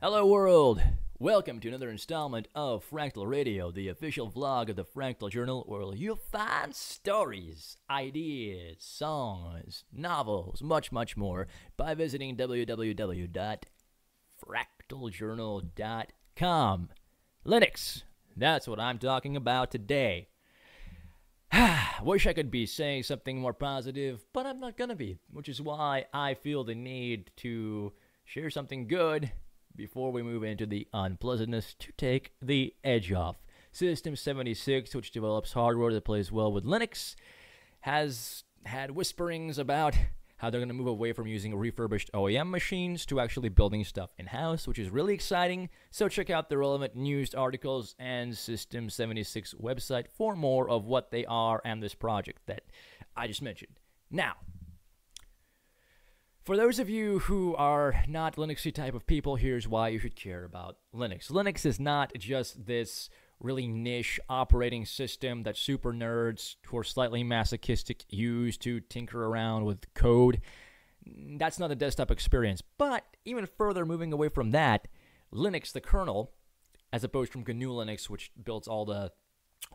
Hello world! Welcome to another installment of Fractal Radio, the official vlog of the Fractal Journal, where you'll find stories, ideas, songs, novels, much more by visiting www.fractaljournal.com. Linux, that's what I'm talking about today. Wish I could be saying something more positive, but I'm not gonna be, which is why I feel the need to share something good before we move into the unpleasantness to take the edge off. System 76, which develops hardware that plays well with Linux, has had whisperings about how they're going to move away from using refurbished OEM machines to actually building stuff in-house, which is really exciting. So check out the relevant news articles and System 76 website for more of what they are and this project that I just mentioned. Now, for those of you who are not Linuxy type of people, here's why you should care about Linux. Linux is not just this really niche operating system that super nerds who are slightly masochistic use to tinker around with code. That's not a desktop experience. But even further, moving away from that, Linux, the kernel, as opposed from GNU Linux, which builds all the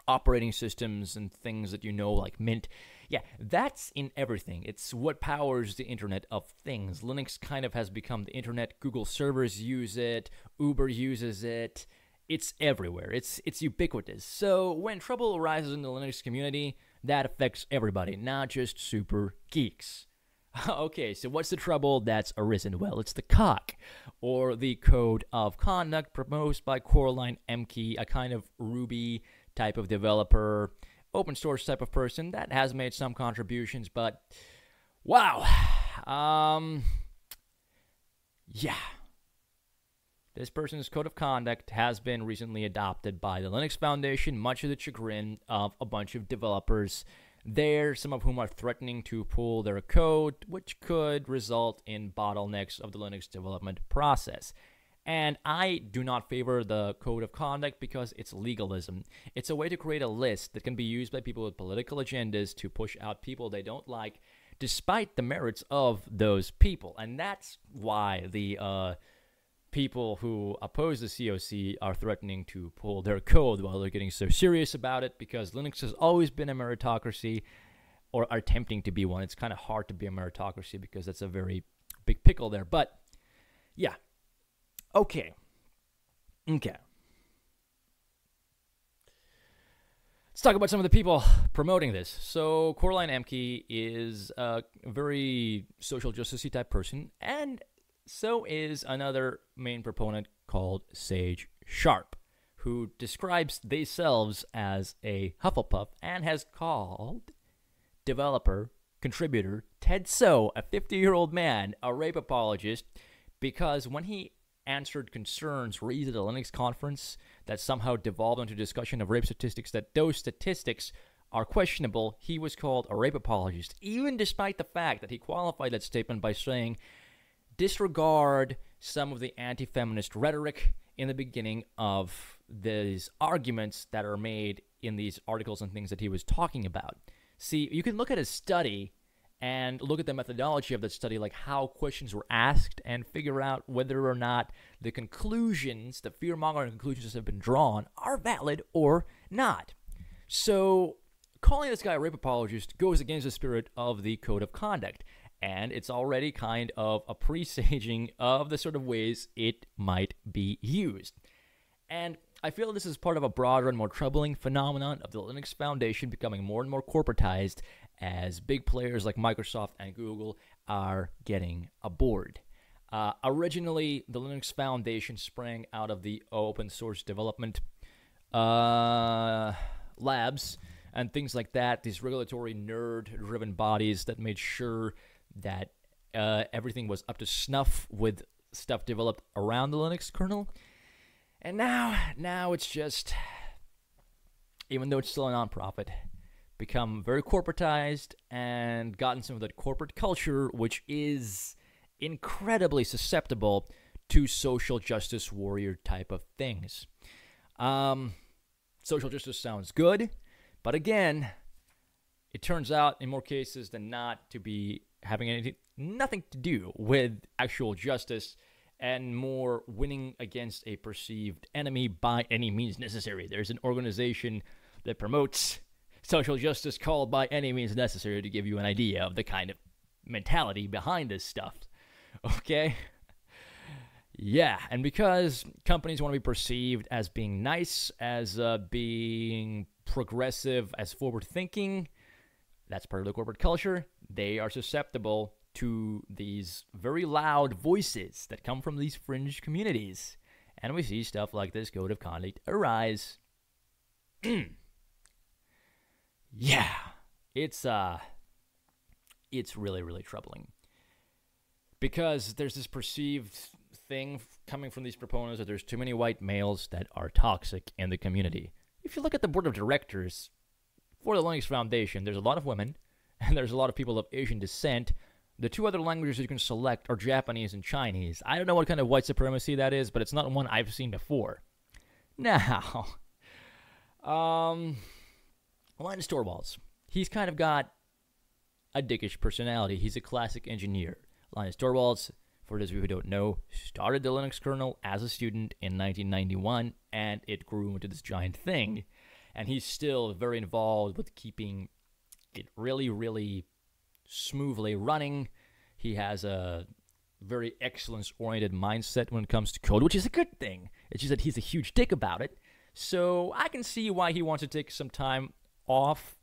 operating systems and things that you know, like Mint. Yeah, that's in everything. It's what powers the Internet of Things. Linux kind of has become the Internet. Google servers use it. Uber uses it. It's everywhere. It's ubiquitous. So when trouble arises in the Linux community, that affects everybody, not just super geeks. Okay, so what's the trouble that's arisen? Well, it's the CoC, or the Code of Conduct, proposed by Coraline Emke, a kind of Ruby type of developer, open source type of person that has made some contributions, but wow. Yeah. This person's code of conduct has been recently adopted by the Linux Foundation, much to the chagrin of a bunch of developers there, some of whom are threatening to pull their code, which could result in bottlenecks of the Linux development process. And I do not favor the code of conduct because it's legalism. It's a way to create a list that can be used by people with political agendas to push out people they don't like, despite the merits of those people. And that's why the people who oppose the CoC are threatening to pull their code while they're getting so serious about it, because Linux has always been a meritocracy, or are attempting to be one. It's kind of hard to be a meritocracy because that's a very big pickle there. But yeah. Okay. Let's talk about some of the people promoting this. So Coraline Emke is a very social justice-y type person, and so is another main proponent called Sage Sharp, who describes themselves as a Hufflepuff and has called developer, contributor Ted So, a 50-year-old man, a rape apologist, because when he answered concerns raised at a Linux conference that somehow devolved into discussion of rape statistics, that those statistics are questionable, he was called a rape apologist, even despite the fact that he qualified that statement by saying, disregard some of the anti-feminist rhetoric in the beginning of these arguments that are made in these articles and things that he was talking about. See, you can look at his study and look at the methodology of that study, like how questions were asked, and figure out whether or not the conclusions, the fear-mongering conclusions that have been drawn, are valid or not. So calling this guy a rape apologist goes against the spirit of the Code of Conduct, and it's already kind of a presaging of the sort of ways it might be used. And I feel this is part of a broader and more troubling phenomenon of the Linux Foundation becoming more and more corporatized as big players like Microsoft and Google are getting aboard. Originally, the Linux Foundation sprang out of the open source development labs and things like that, these regulatory nerd-driven bodies that made sure that everything was up to snuff with stuff developed around the Linux kernel. And now it's just, even though it's still a nonprofit, become very corporatized and gotten some of that corporate culture, which is incredibly susceptible to social justice warrior type of things. Social justice sounds good, but again, it turns out in more cases than not to be having nothing to do with actual justice and more winning against a perceived enemy by any means necessary. There's an organization that promotes social justice called By Any Means Necessary, to give you an idea of the kind of mentality behind this stuff. Okay? Yeah, and because companies want to be perceived as being nice, as being progressive, as forward-thinking, that's part of the corporate culture, they are susceptible to these very loud voices that come from these fringe communities. And we see stuff like this code of conduct arise. Yeah, it's really, really troubling. Because there's this perceived thing coming from these proponents that there's too many white males that are toxic in the community. If you look at the board of directors for the Linux Foundation, there's a lot of women, and there's a lot of people of Asian descent. The two other languages you can select are Japanese and Chinese. I don't know what kind of white supremacy that is, but it's not one I've seen before. Now, Linus Torvalds, he's kind of got a dickish personality. He's a classic engineer. Linus Torvalds, for those of you who don't know, started the Linux kernel as a student in 1991, and it grew into this giant thing. And he's still very involved with keeping it really, really smoothly running. He has a very excellence-oriented mindset when it comes to code, which is a good thing. It's just that he's a huge dick about it. So I can see why he wants to take some time off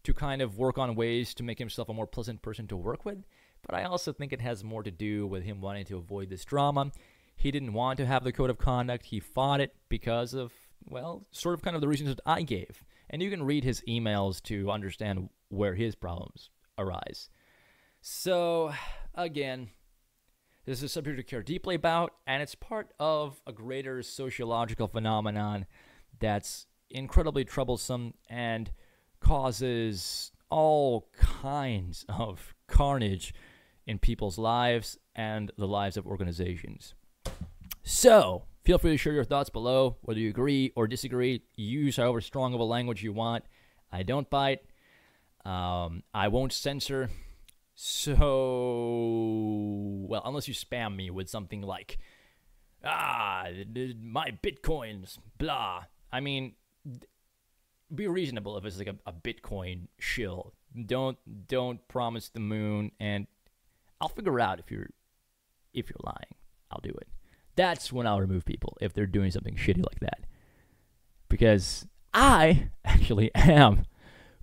to kind of work on ways to make himself a more pleasant person to work with. But I also think it has more to do with him wanting to avoid this drama. He didn't want to have the code of conduct. He fought it because of, well, sort of kind of the reasons that I gave. And you can read his emails to understand where his problems arise. So, again, this is a subject to care deeply about, and it's part of a greater sociological phenomenon that's incredibly troublesome and causes all kinds of carnage in people's lives and the lives of organizations. So, feel free to share your thoughts below, whether you agree or disagree. Use however strong of a language you want. I don't bite. I won't censor. So, well, unless you spam me with something like, my bitcoins, blah. I mean, be reasonable if it's like a Bitcoin shill. Don't promise the moon, and I'll figure out if you're lying. I'll do it. That's when I'll remove people if they're doing something shitty like that. Because I actually am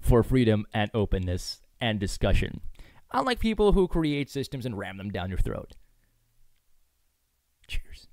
for freedom and openness and discussion. Unlike people who create systems and ram them down your throat. Cheers.